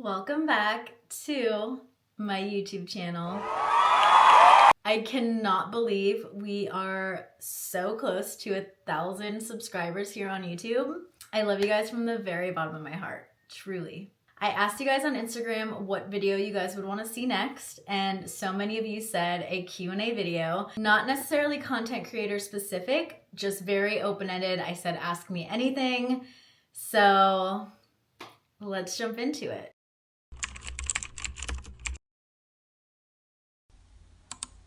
Welcome back to my YouTube channel. I cannot believe we are so close to 1,000 subscribers here on YouTube. I love you guys from the very bottom of my heart, truly. I asked you guys on Instagram what video you guys would want to see next, and so many of you said a Q&A video, not necessarily content creator specific, just very open-ended. I said ask me anything, so let's jump into it.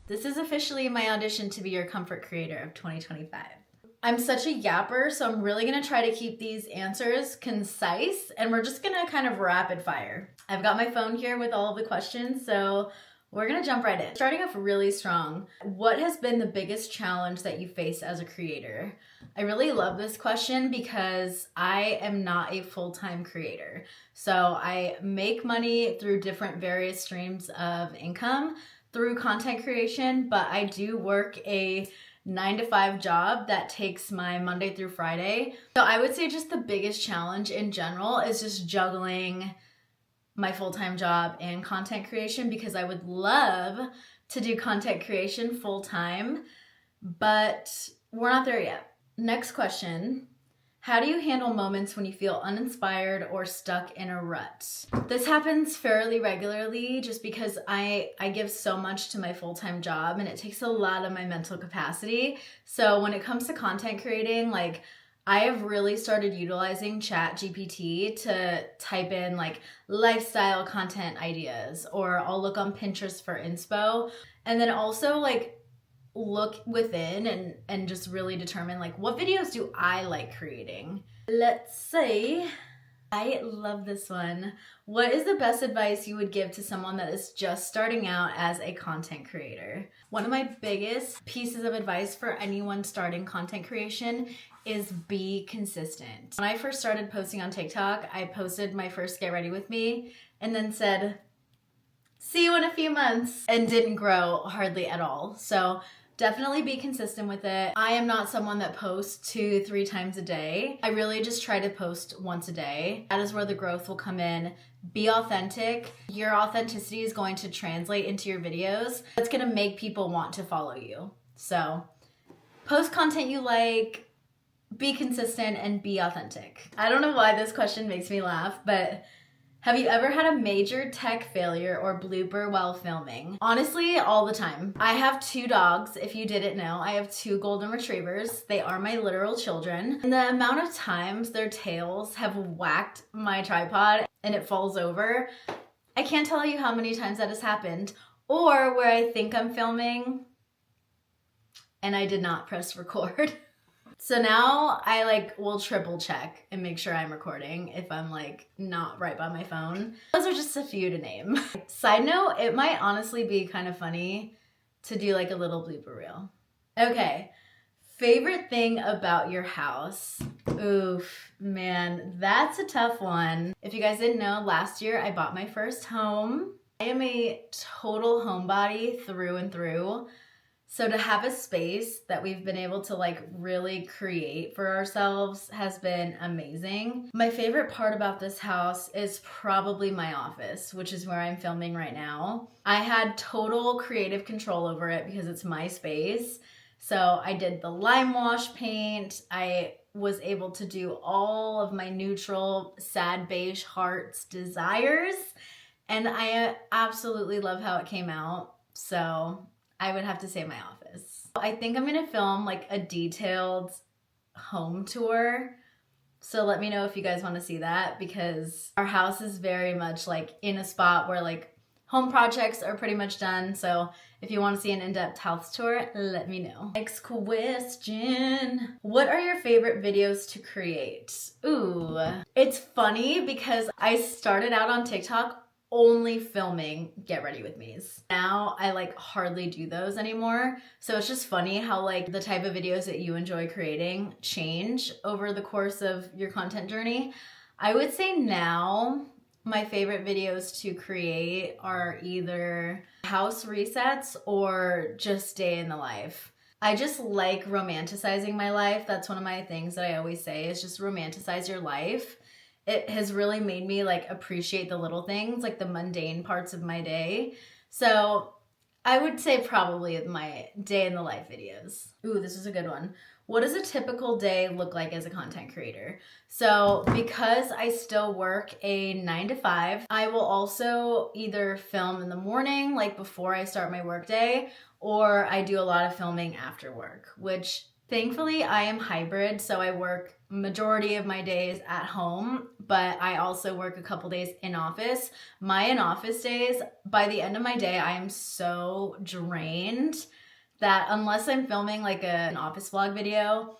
This is officially my audition to be your comfort creator of 2025. I'm such a yapper, so I'm really gonna try to keep these answers concise, and we're just gonna kind of rapid fire. I've got my phone here with all of the questions, so we're gonna jump right in. Starting off really strong, what has been the biggest challenge that you face as a creator? I really love this question because I am not a full-time creator. So I make money through different various streams of income through content creation, but I do work a 9-to-5 job that takes my Monday through Friday. So I would say just the biggest challenge in general is just juggling my full-time job and content creation, because I would love to do content creation full-time, but we're not there yet. Next question. How do you handle moments when you feel uninspired or stuck in a rut? This happens fairly regularly just because I give so much to my full-time job and it takes a lot of my mental capacity. So when it comes to content creating, like I have really started utilizing ChatGPT to type in like lifestyle content ideas, or I'll look on Pinterest for inspo, and then also like look within and just really determine like what videos do I like creating. Let's see. I love this one. What is the best advice you would give to someone that is just starting out as a content creator? One of my biggest pieces of advice for anyone starting content creation is be consistent. When I first started posting on TikTok, I posted my first Get Ready With Me and then said, see you in a few months, and didn't grow hardly at all. So definitely be consistent with it. I am not someone that posts 2-3 times a day. I really just try to post once a day. That is where the growth will come in. Be authentic. Your authenticity is going to translate into your videos. It's gonna make people want to follow you. So post content you like, be consistent, and be authentic. I don't know why this question makes me laugh, but have you ever had a major tech failure or blooper while filming? Honestly, all the time. I have 2 dogs, if you didn't know. I have 2 golden retrievers. They are my literal children. And the amount of times their tails have whacked my tripod and it falls over, I can't tell you how many times that has happened. Or where I think I'm filming and I did not press record. So now I will triple check and make sure I'm recording if I'm not right by my phone. Those are just a few to name. Side note, it might honestly be kind of funny to do a little blooper reel. Okay, favorite thing about your house? Oof, man, that's a tough one. If you guys didn't know, last year I bought my first home. I am a total homebody through and through. So to have a space that we've been able to really create for ourselves has been amazing. My favorite part about this house is probably my office, which is where I'm filming right now. I had total creative control over it because it's my space. So I did the lime wash paint. I was able to do all of my neutral, sad beige hearts desires. And I absolutely love how it came out. So I would have to say my office. I think I'm gonna film a detailed home tour. So let me know if you guys wanna see that, because our house is very much in a spot where home projects are pretty much done. So if you wanna see an in-depth house tour, let me know. Next question. What are your favorite videos to create? Ooh, it's funny because I started out on TikTok only filming Get Ready With Me's. Now I hardly do those anymore. So it's just funny how the type of videos that you enjoy creating change over the course of your content journey. I would say now my favorite videos to create are either house resets or just day in the life. I just like romanticizing my life. That's one of my things that I always say is just romanticize your life. it has really made me like appreciate the little things, like the mundane parts of my day. So I would say probably my day in the life videos. Ooh, this is a good one. What does a typical day look like as a content creator? So because I still work a 9 to 5, I will also either film in the morning, like before I start my workday, or I do a lot of filming after work, which thankfully I am hybrid. So I work majority of my days at home, but I also work a couple days in office. My in-office days, by the end of my day, I am so drained that unless I'm filming like an office vlog video,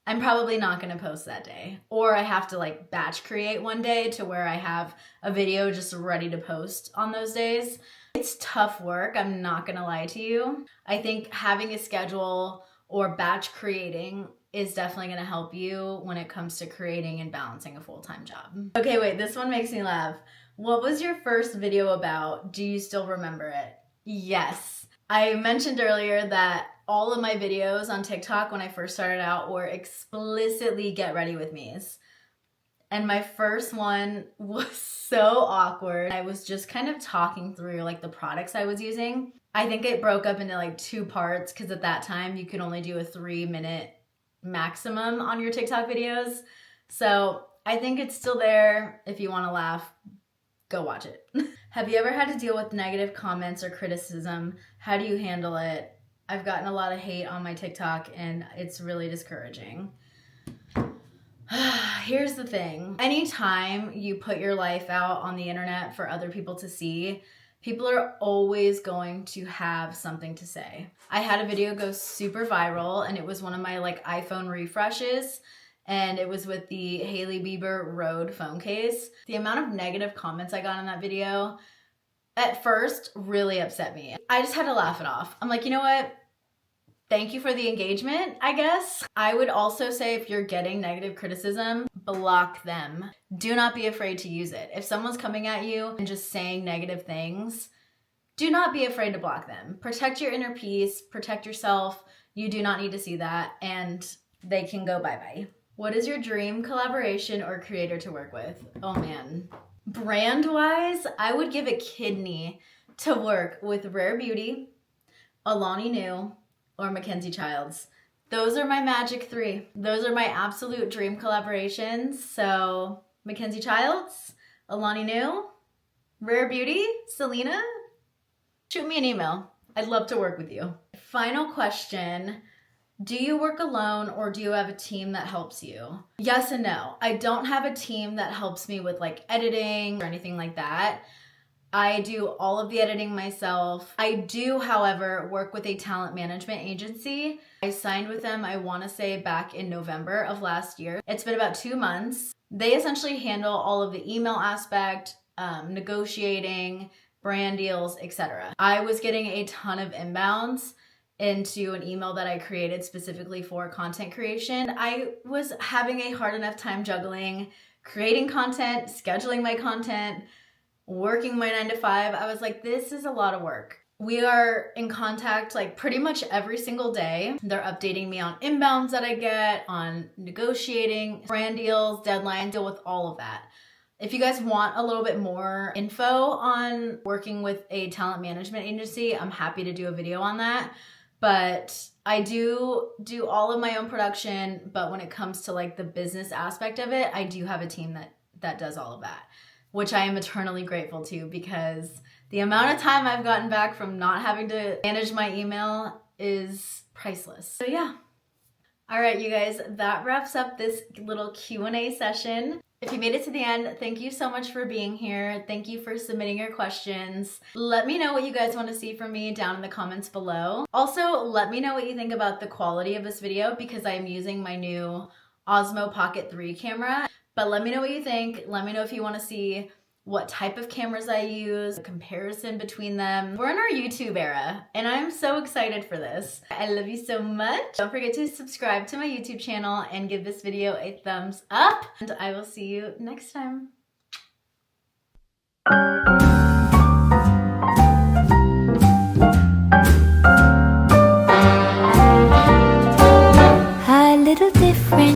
I'm probably not going to post that day. Or I have to like batch create one day to where I have a video just ready to post on those days. It's tough work, I'm not going to lie to you. I think having a schedule or batch creating is definitely going to help you when it comes to creating and balancing a full-time job. Okay, wait, this one makes me laugh. What was your first video about? Do you still remember it? Yes. I mentioned earlier that all of my videos on TikTok when I first started out were explicitly get ready with me's. And my first one was so awkward. I was just kind of talking through like the products I was using. I think it broke up into like 2 parts because at that time you could only do a 3-minute maximum on your TikTok videos. So I think it's still there. If you want to laugh, go watch it. Have you ever had to deal with negative comments or criticism? How do you handle it? I've gotten a lot of hate on my TikTok and it's really discouraging. Here's the thing. Anytime you put your life out on the internet for other people to see, people are always going to have something to say. I had a video go super viral and it was one of my like iPhone refreshes and it was with the Hailey Bieber Rode phone case. The amount of negative comments I got on that video at first really upset me. I just had to laugh it off. I'm like, you know what? Thank you for the engagement, I guess. I would also say if you're getting negative criticism, block them. Do not be afraid to use it. If someone's coming at you and just saying negative things, do not be afraid to block them. Protect your inner peace, protect yourself. You do not need to see that and they can go bye-bye. What is your dream collaboration or creator to work with? Oh man. Brand-wise, I would give a kidney to work with Rare Beauty, Alani Nu, or Mackenzie Childs. Those are my magic 3. Those are my absolute dream collaborations. So Mackenzie Childs, Alani Nu, Rare Beauty, Selena, shoot me an email. I'd love to work with you. Final question. Do you work alone or do you have a team that helps you? Yes and no. I don't have a team that helps me with like editing or anything like that. I do all of the editing myself. I do, however, work with a talent management agency. I signed with them, I want to say back in November of last year. It's been about 2 months. They essentially handle all of the email aspect, negotiating, brand deals, etc. I was getting a ton of inbounds into an email that I created specifically for content creation. I was having a hard enough time juggling, creating content, scheduling my content, working my 9 to 5. I was like, this is a lot of work. We are in contact like pretty much every single day. They're updating me on inbounds that I get, on negotiating, brand deals, deadlines, deal with all of that. If you guys want a little bit more info on working with a talent management agency, I'm happy to do a video on that. But I do all of my own production, but when it comes to like the business aspect of it, I do have a team that does all of that, which I am eternally grateful to because the amount of time I've gotten back from not having to manage my email is priceless. So yeah. All right, you guys, that wraps up this little Q&A session. If you made it to the end, thank you so much for being here. Thank you for submitting your questions. Let me know what you guys want to see from me down in the comments below. Also, let me know what you think about the quality of this video because I am using my new Osmo Pocket 3 camera. But let me know what you think. Let me know if you want to see what type of cameras I use, a comparison between them. We're in our YouTube era, and I'm so excited for this. I love you so much. Don't forget to subscribe to my YouTube channel and give this video a thumbs up, and I will see you next time.